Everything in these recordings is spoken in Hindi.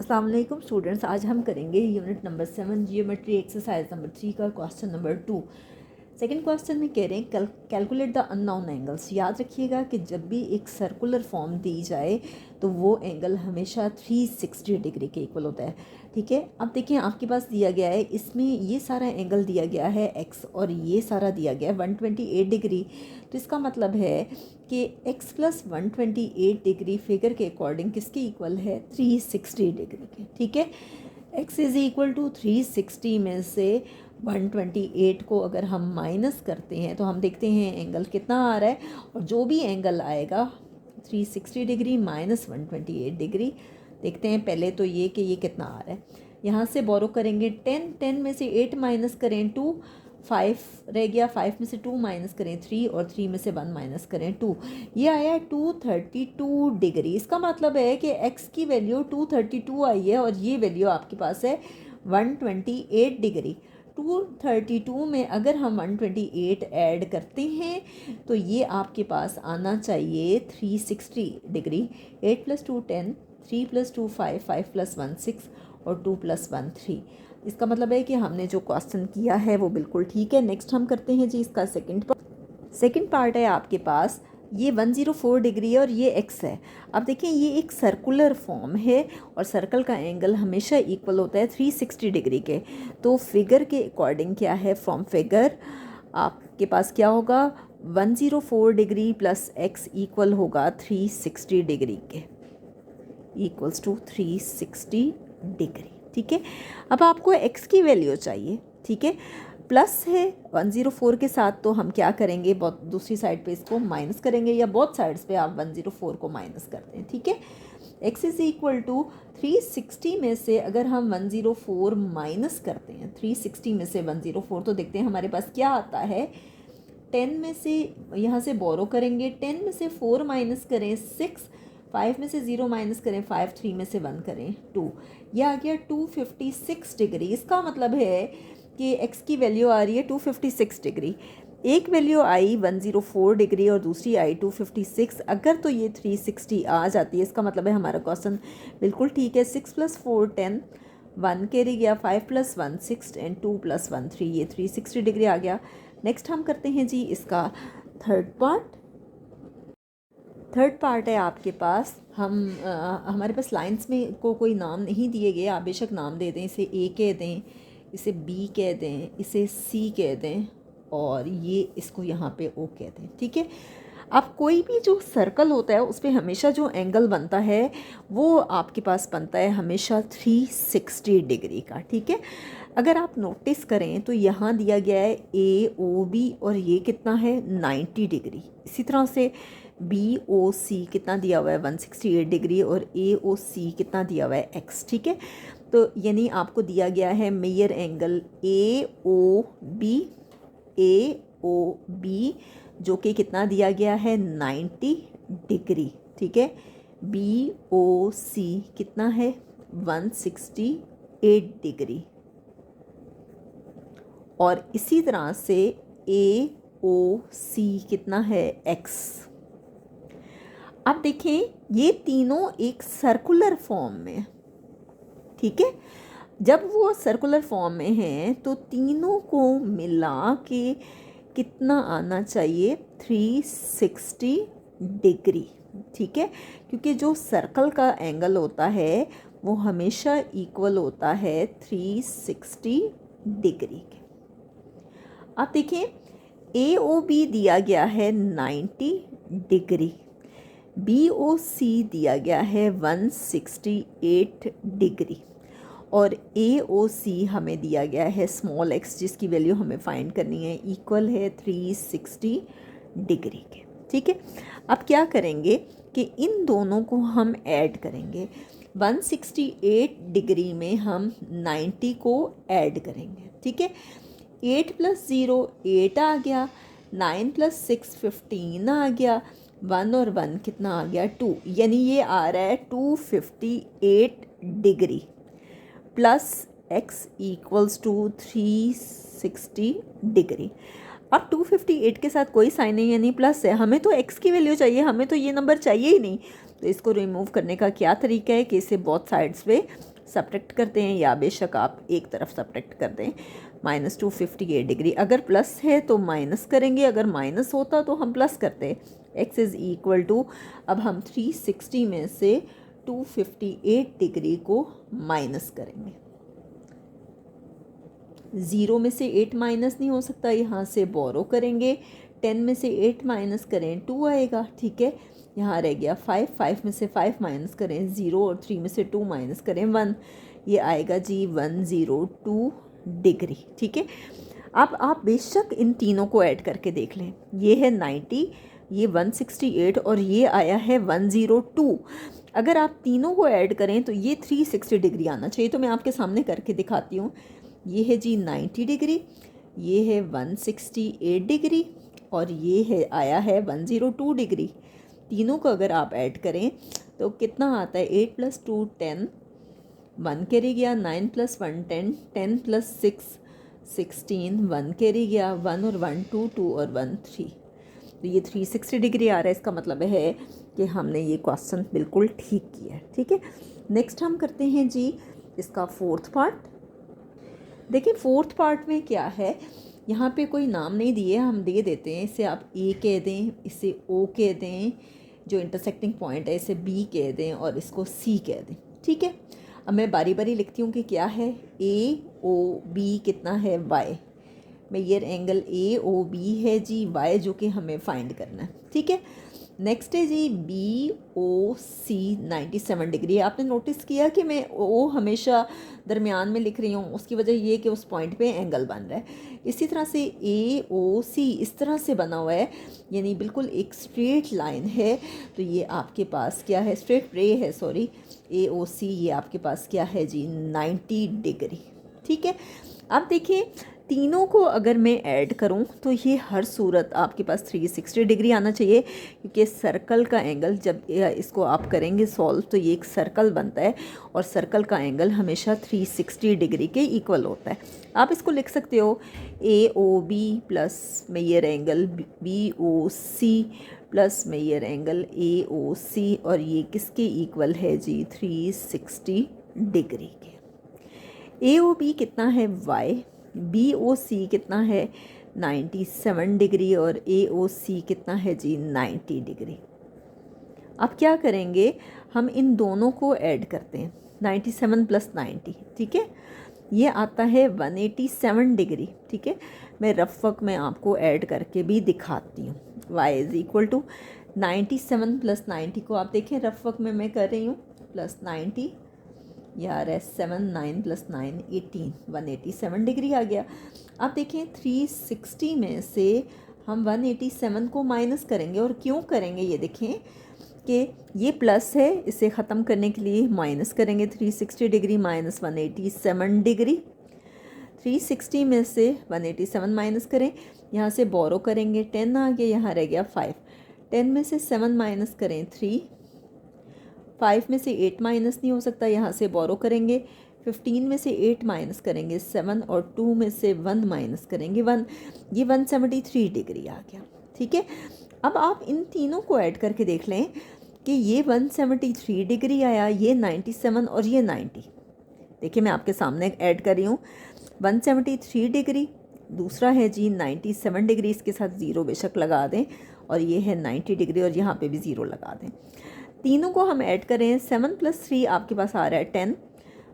अस्सलाम वालेकुम स्टूडेंट्स, आज हम करेंगे unit number 7 geometry exercise number 3 का क्वेश्चन नंबर 2। सेकंड क्वेश्चन में कह रहे हैं कैलकुलेट द अननोन एंगल्स। याद रखिएगा कि जब भी एक सर्कुलर फॉर्म दी जाए तो वो एंगल हमेशा 360 डिग्री के इक्वल होता है। ठीक है, अब देखिए आपके पास दिया गया है, इसमें ये सारा एंगल दिया गया है एक्स और ये सारा दिया गया है 128 डिग्री। तो इसका मतलब है कि x प्लस 128 डिग्री फिगर के अकॉर्डिंग किसके इक्वल है, 360 डिग्री के। ठीक है, x इज़ इक्वल टू 360 में से 128 को अगर हम माइनस करते हैं तो हम देखते हैं एंगल कितना आ रहा है, और जो भी एंगल आएगा 360 डिग्री माइनस 128 डिग्री, देखते हैं पहले तो ये कि ये कितना आ रहा है। यहाँ से बोरो करेंगे 10 में से 8 माइनस करें 2, 5 रह गया, 5 में से 2 माइनस करें 3 और 3 में से 1 माइनस करें 2, ये आया 232 डिग्री। इसका मतलब है कि x की वैल्यू 232 आई है और ये वैल्यू आपके पास है 128 डिग्री। 232 में अगर हम 128 ऐड करते हैं तो ये आपके पास आना चाहिए 360 डिग्री। 8 प्लस 2 10, 3 प्लस 2 5, 5 प्लस 1 6 और 2 प्लस 1 3। इसका मतलब है कि हमने जो क्वेश्चन किया है वो बिल्कुल ठीक है। नेक्स्ट हम करते हैं जी इसका सेकंड पार्ट है आपके पास, ये 104 डिग्री है और ये x है। अब देखिए ये एक सर्कुलर फॉर्म है और सर्कल का एंगल हमेशा इक्वल होता है 360 डिग्री के। तो फिगर के अकॉर्डिंग क्या है, फ्रॉम फिगर आपके पास क्या होगा, 104 डिग्री प्लस x इक्वल होगा 360 डिग्री के, इक्वल्स टू 360 डिग्री। ठीक है, अब आपको x की वैल्यू चाहिए। ठीक है, प्लस है 104 के साथ, तो हम क्या करेंगे, बहुत दूसरी साइड पे इसको माइनस करेंगे, या बोथ साइड्स पे आप 104 को माइनस करते हैं। ठीक है, x इज़ इक्वल टू 360 में से अगर हम 104 माइनस करते हैं, 360 में से 104, तो देखते हैं हमारे पास क्या आता है। 10 में से यहाँ से बोरो करेंगे, 10 में से 4 माइनस करें 6, 5 में से 0 माइनस करें 5, 3 में से 1 करें 2, यह आ गया 256 डिग्री। इसका मतलब है कि x की वैल्यू आ रही है 256 डिग्री। एक वैल्यू आई 104 डिग्री और दूसरी आई 256, अगर तो ये 360 आ जाती है, इसका मतलब है हमारा क्वेश्चन बिल्कुल ठीक है। 6 प्लस 4 10, 1 कैरी गया, 5 प्लस 1 6 एंड 2 प्लस 1 3, ये 360 डिग्री आ गया। नेक्स्ट हम करते हैं जी इसका थर्ड पार्ट है आपके पास। हमारे पास लाइंस में को कोई नाम नहीं दिए गए, आप बेशक नाम दे दें, इसे ए कह दें, इसे बी कह दें, इसे सी कह दें और ये इसको यहाँ पे ओ कह दें। ठीक है, अब कोई भी जो सर्कल होता है उस पर हमेशा जो एंगल बनता है वो आपके पास बनता है हमेशा 360 डिग्री का। ठीक है, अगर आप नोटिस करें तो यहाँ दिया गया है ए ओ बी और ये कितना है 90 डिग्री। इसी तरह से बी ओ सी कितना दिया हुआ है 168 डिग्री और ए ओ सी कितना दिया हुआ है एक्स। ठीक है, तो यानी आपको दिया गया है major angle A O B जो कि कितना दिया गया है 90 डिग्री। ठीक है, बी ओ सी कितना है 168 डिग्री और इसी तरह से ए ओ सी कितना है एक्स। अब देखें ये तीनों एक सर्कुलर फॉर्म में, ठीक है, जब वो सर्कुलर फॉर्म में हैं तो तीनों को मिला के कितना आना चाहिए 360 डिग्री। ठीक है, क्योंकि जो सर्कल का एंगल होता है वो हमेशा इक्वल होता है 360 डिग्री के। आप देखें ए ओ बी दिया गया है 90 डिग्री, बी ओ सी दिया गया है 168 डिग्री और ए ओ सी हमें दिया गया है स्मॉल एक्स जिसकी वैल्यू हमें फाइंड करनी है, इक्वल है 360 डिग्री के। ठीक है, अब क्या करेंगे कि इन दोनों को हम ऐड करेंगे। 168 डिग्री में हम 90 को ऐड करेंगे। ठीक है, 8 प्लस 0 8 आ गया, 9 प्लस 6 15 आ गया, 1 और 1 कितना आ गया 2, यानी ये आ रहा है 258 degree plus x equals to 360 degree. अब 258 के साथ कोई साइन नहीं यानी प्लस है, हमें तो x की वैल्यू चाहिए, हमें तो ये नंबर चाहिए ही नहीं। तो इसको रिमूव करने का क्या तरीका है कि इसे बोथ साइड्स पे सब्ट्रैक्ट करते हैं या बेशक आप एक तरफ सब्ट्रैक्ट कर दें, -258 डिग्री। अगर प्लस है तो माइनस करेंगे, अगर माइनस होता तो हम प्लस करते। x इज़ इक्वल टू, अब हम 360 में से 258 डिग्री को माइनस करेंगे। 0 में से 8 माइनस नहीं हो सकता, यहाँ से बोरो करेंगे। 10 में से 8 माइनस करें 2 आएगा, ठीक है। यहाँ रह गया 5 में से 5 माइनस करें 0 और 3 में से 2 माइनस करें 1, ये आएगा जी 102 डिग्री, ठीक है। अब आप बेशक इन तीनों को ऐड करके देख लें, ये है 90, ये 168 और ये आया है 102। अगर आप तीनों को ऐड करें तो ये 360 डिग्री आना चाहिए। तो मैं आपके सामने करके दिखाती हूँ। ये है जी 90 डिग्री, ये है 168 डिग्री और ये है आया है 102 डिग्री। तीनों को अगर आप ऐड करें तो कितना आता है, 8 + 2 10, 1 कैरी गया, 9 + 1 10, 10 + 6 16, 1 कैरी गया, 1 और 1 2, 2 और 1 3। तो ये 360 डिग्री आ रहा है। इसका मतलब है कि हमने ये क्वेश्चन बिल्कुल ठीक किया है, ठीक है। नेक्स्ट हम करते हैं जी इसका फोर्थ पार्ट। देखिए फोर्थ पार्ट में क्या है, यहाँ पे कोई नाम नहीं दिए, हम दे देते हैं। इसे आप ए कह दें, इसे ओ कह दें, जो इंटरसेक्टिंग पॉइंट है इसे बी कह दें और इसको सी कह दें, ठीक है। अब मैं बारी बारी लिखती हूँ कि क्या है, ए ओ बी कितना है, Y. Major angle A O B है जी वाई, जो कि हमें फाइंड करना है, ठीक है। नेक्स्ट है जी बी ओ सी 97 डिग्री। आपने नोटिस किया कि मैं ओ हमेशा दरमियान में लिख रही हूँ, उसकी वजह ये कि उस पॉइंट पे एंगल बन रहा है। इसी तरह से ए ओ सी इस तरह से बना हुआ है, यानी बिल्कुल एक स्ट्रेट लाइन है। तो ये आपके पास क्या है, स्ट्रेट रे है, सॉरी, ए ओ सी, ये आपके पास क्या है जी 90 डिग्री, ठीक है। अब देखिए तीनों को अगर मैं ऐड करूं तो ये हर सूरत आपके पास 360 डिग्री आना चाहिए, क्योंकि सर्कल का एंगल जब इसको आप करेंगे सॉल्व तो ये एक सर्कल बनता है और सर्कल का एंगल हमेशा 360 डिग्री के इक्वल होता है। आप इसको लिख सकते हो A O B plus major angle B O C plus major angle A O C, और ये किसके इक्वल है जी 360 डिग्री के। ए ओ बी कितना है वाई, बी ओ सी कितना है 97 डिग्री और ए ओ सी कितना है जी 90 डिग्री। अब क्या करेंगे, हम इन दोनों को ऐड करते हैं, 97 + 90, ठीक है। ये आता है 187 डिग्री, ठीक है। मैं रफ वर्क में आपको ऐड करके भी दिखाती हूँ। y इज़ इक्वल टू 97 + 90 को आप देखें रफ वर्क में मैं कर रही हूँ, +90 यार है 7, 9 + 9 18, 187 डिग्री आ गया। अब देखें 360 में से हम 187 को माइनस करेंगे, और क्यों करेंगे ये देखें कि ये प्लस है, इसे ख़त्म करने के लिए माइनस करेंगे। 360 डिग्री माइनस 187 डिग्री, 360 में से 187 माइनस करें, यहाँ से बोरो करेंगे 10 आ गया, यहाँ रह गया 5, 10 में से 7 माइनस करें 3, 5 में से 8 माइनस नहीं हो सकता, यहाँ से बोरो करेंगे। 15 में से 8 माइनस करेंगे 7 और 2 में से 1 माइनस करेंगे 1, ये 173 डिग्री आ गया, ठीक है। अब आप इन तीनों को ऐड करके देख लें कि ये 173 डिग्री आया, ये 97 और ये 90। देखिए मैं आपके सामने ऐड कर रही हूँ, 173 डिग्री, दूसरा है जी 97 डिग्री, इसके साथ ज़ीरो बेशक लगा दें, और ये है 90 डिग्री और यहाँ पे भी ज़ीरो लगा दें। तीनों को हम ऐड करें, 7 + 3 आपके पास आ रहा है 10,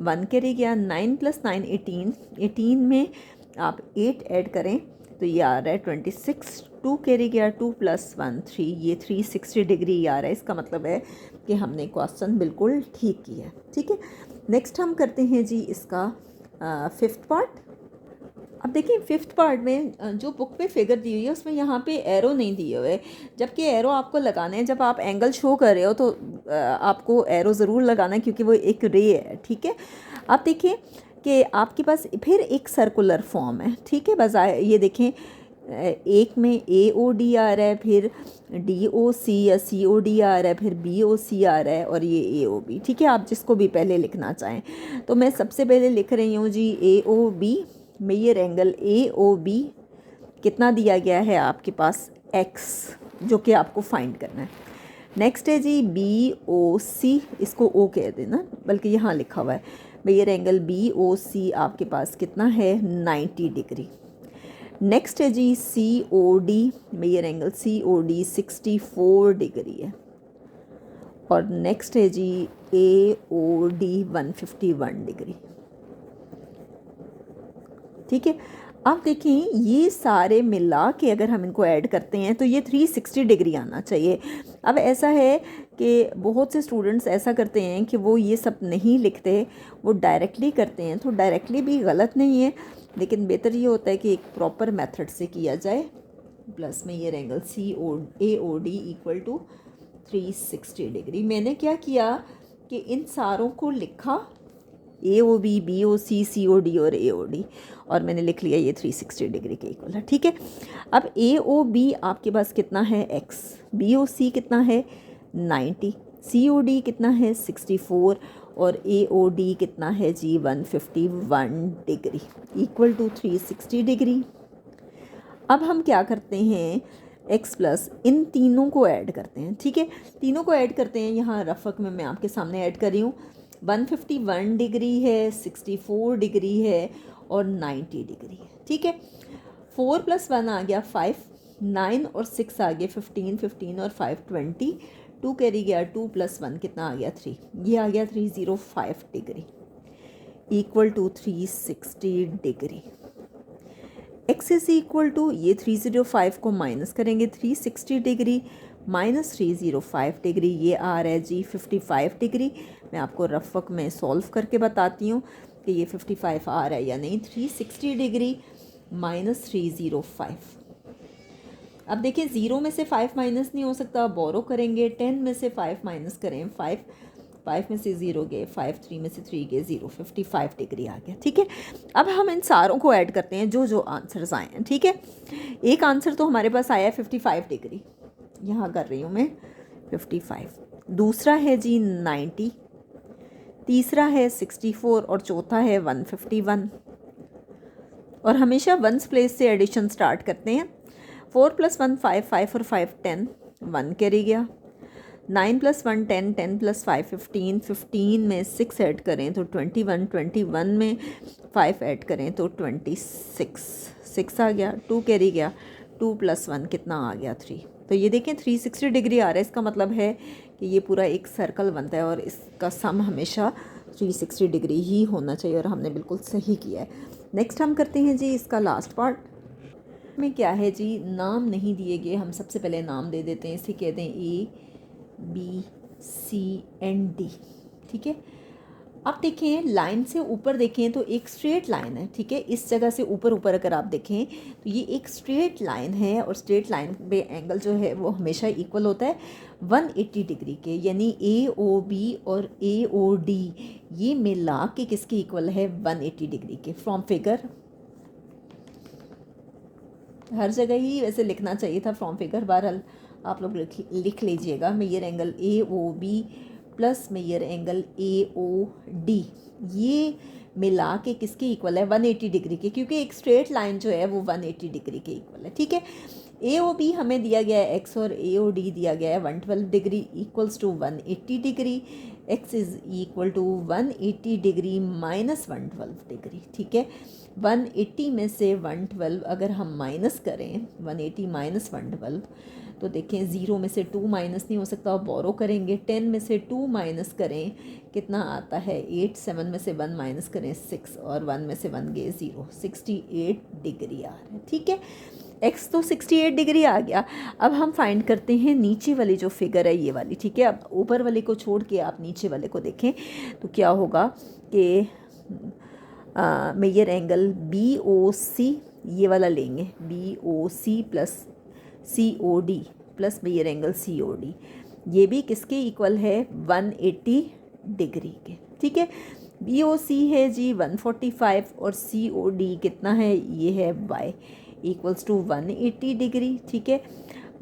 1 कैरी गया, 9 + 9 18, 18 में आप 8 ऐड करें तो ये आ रहा है 26, 2 कैरी गया, 2 + 1 3, ये 360 डिग्री आ रहा है। इसका मतलब है कि हमने क्वेश्चन बिल्कुल ठीक किया है, ठीक है। नेक्स्ट हम करते हैं जी इसका फिफ्थ पार्ट। अब देखिए फिफ्थ पार्ट में जो बुक पे फिगर दी हुई है उसमें यहाँ पे एरो नहीं दिए हुए, जबकि एरो आपको लगाने हैं जब आप एंगल शो कर रहे हो, तो आपको एरो ज़रूर लगाना है क्योंकि वो एक रे है, ठीक है। आप देखिए कि आपके पास फिर एक सर्कुलर फॉर्म है, ठीक है। बजाय ये देखें, एक में ए ओ डी आ रहा है, फिर डी ओ सी या सी ओ डी आ रहा है, फिर बी ओ सी आ रहा है, और ये ए ओ बी, ठीक है। आप जिसको भी पहले लिखना चाहें, तो मैं सबसे पहले लिख रही हूँ जी A O B, major angle A O B कितना दिया गया है आपके पास x, जो कि आपको फाइंड करना है। नेक्स्ट है जी बी ओ सी, इसको ओ कह देना, बल्कि यहाँ लिखा हुआ है major angle B O C आपके पास कितना है 90 डिग्री। नेक्स्ट है जी C O D, major angle C O D 64 degree है। और नेक्स्ट है जी ए ओ डी 151 डिग्री। ठीक है, अब देखें ये सारे मिला के अगर हम इनको ऐड करते हैं तो ये 360 डिग्री आना चाहिए। अब ऐसा है कि बहुत से स्टूडेंट्स ऐसा करते हैं कि वो ये सब नहीं लिखते, वो डायरेक्टली करते हैं। तो डायरेक्टली भी गलत नहीं है, लेकिन बेहतर ये होता है कि एक प्रॉपर मेथड से किया जाए। प्लस में ये angle C O A O D equal to 360 degree. मैंने क्या किया कि इन सारों को लिखा, A O B, B O C, C O D और ए ओ डी, और मैंने लिख लिया ये 360 डिग्री के इक्वल है। ठीक है, अब ए ओ बी आपके पास कितना है x, बी ओ सी कितना है 90, सी ओ डी कितना है 64 और ए ओ डी कितना है जी 151 डिग्री इक्वल टू 360 डिग्री। अब हम क्या करते हैं, x प्लस इन तीनों को ऐड करते हैं। ठीक है, तीनों को ऐड करते हैं। यहाँ रफक में मैं आपके सामने ऐड कर रही हूँ। 151 डिग्री है, 64 डिग्री है और 90 डिग्री है। ठीक है, 4 + 1 आ गया 5, 9 और 6 आ गया 15, 15 और 5 20, 2 कैरी गया 2 + 1 कितना आ गया 3, ये आ गया 305 degree equal to 360 degree. x is equal to ये 305 को माइनस करेंगे 360 डिग्री माइनस 305 डिग्री, ये आ रहा है जी 55 डिग्री। मैं आपको रफक में सॉल्व करके बताती हूँ कि ये 55 आ रहा है या नहीं। 360 डिग्री माइनस 305। अब देखिए 0 में से 5 माइनस नहीं हो सकता, बोरो करेंगे। 10 में से 5 माइनस करें 5, 5 में से 0 गए 5, 3 में से 3 गए 0, 55 डिग्री आ गया। ठीक है, अब हम इन सारों को ऐड करते हैं जो जो आंसर्स आए हैं। ठीक है, एक आंसर तो हमारे पास आया है 55 डिग्री, यहाँ कर रही हूँ मैं 55। दूसरा है जी 90, तीसरा है 64 और चौथा है 151। और हमेशा वंस प्लेस से एडिशन स्टार्ट करते हैं। 4 + 1 5, 5 और 5 10, 1 कैरी गया। 9 + 1 10, 10 + 5 15, 15 में 6 ऐड करें तो 21, 21 में 5 ऐड करें तो 26, 6 आ गया। 2 कैरी गया, 2 + 1 कितना आ गया 3। तो ये देखें 360 डिग्री आ रहा है। इसका मतलब है कि ये पूरा एक सर्कल बनता है और इसका सम हमेशा 360 डिग्री ही होना चाहिए, और हमने बिल्कुल सही किया है। नेक्स्ट हम करते हैं जी इसका लास्ट पार्ट में क्या है जी, नाम नहीं दिए गए, हम सबसे पहले नाम दे देते हैं। इसे कहते हैं A B C and D. ठीक है, आप देखें लाइन से ऊपर देखें तो एक स्ट्रेट लाइन है। ठीक है, इस जगह से ऊपर ऊपर अगर आप देखें तो ये एक स्ट्रेट लाइन है, और स्ट्रेट लाइन पे एंगल जो है वो हमेशा इक्वल होता है 180 डिग्री के। यानी ए ओ बी और ए ओ डी ये मिला के किसके इक्वल है 180 डिग्री के। फ्रॉम फिगर हर जगह ही वैसे लिखना चाहिए था फ्रॉम फिगर, बहरहाल आप लोग लिख लीजिएगा। Major angle A O B plus major angle A O D ये मिला के किसके इक्वल है 180 डिग्री के, क्योंकि एक स्ट्रेट लाइन जो है वो 180 डिग्री के इक्वल है। ठीक है, ए ओ बी हमें दिया गया है एक्स और ए ओ डी दिया गया है 112 degree equals to 180 degree. X is equal to 180 degree minus 112 degree. ठीक है, 180 में से 112 अगर हम माइनस करें 180 माइनस 112 तो देखें 0 में से 2 माइनस नहीं हो सकता, बोरो करेंगे। 10 में से 2 माइनस करें कितना आता है 8, 7 में से 1 माइनस करें 6 और 1 में से 1 गए 0, 68 डिग्री आ रहा है। ठीक है, x तो 68 डिग्री आ गया। अब हम फाइंड करते हैं नीचे वाली जो फिगर है ये वाली। ठीक है, अब ऊपर वाले को छोड़ के आप नीचे वाले को देखें तो क्या होगा कि major angle B O C ये वाला लेंगे, B O C plus C O D plus major angle C O D, ये भी किसके इक्वल है 180 डिग्री के। ठीक है, बी ओ सी है जी 145 और सी ओ डी कितना है, ये है y इक्वल्स टू 180 डिग्री। ठीक है,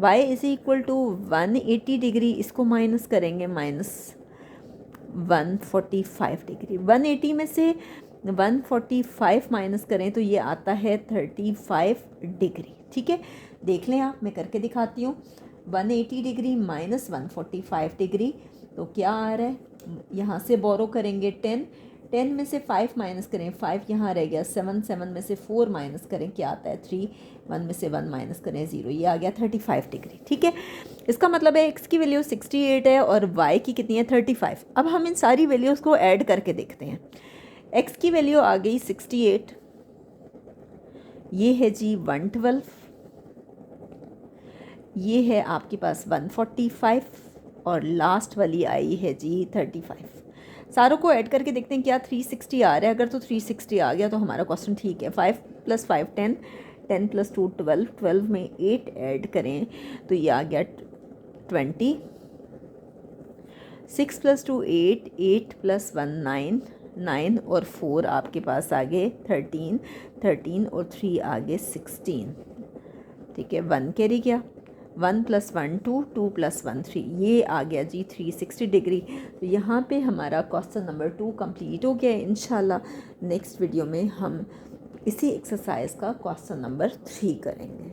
y is equal to 180 degree, इसको माइनस करेंगे माइनस 145 डिग्री। 180 में से 145 माइनस करें तो ये आता है 35 डिग्री। ठीक है, देख लें आप, मैं करके दिखाती हूँ। 180 डिग्री माइनस 145 डिग्री तो क्या आ रहा है, यहाँ से बोरो करेंगे 10, 10 में से 5 माइनस करें, 5 यहाँ रह गया, 7, 7 में से 4 माइनस करें, क्या आता है 3, 1 में से 1 माइनस करें 0, ये आ गया 35 डिग्री। ठीक है, इसका मतलब है x की वैल्यू 68 है और y की कितनी है 35। अब हम इन सारी वैल्यूज़ को ऐड करके देखते हैं। x की वैल्यू आ गई 68, ये है जी 112, ये है आपके पास 145 और लास्ट वाली आई है जी 35। सारों को ऐड करके देखते हैं क्या 360 आ रहा है। अगर तो 360 आ गया तो हमारा क्वेश्चन ठीक है। 5 + 5 10, 10 + 2 12, 12 में 8 ऐड करें तो ये आ गया 20, 6 + 2 8, 8 + 1 9, 9 और 4 आपके पास आ गए 13, 13 और 3 आ गए 16। ठीक है, 1 कैरी गया, 1 + 1 2, 2 + 1 3, ये आ गया जी 360 डिग्री। तो यहाँ पे हमारा क्वेश्चन नंबर 2 कंप्लीट हो गया है। इंशाल्लाह नेक्स्ट वीडियो में हम इसी एक्सरसाइज का क्वेश्चन नंबर 3 करेंगे।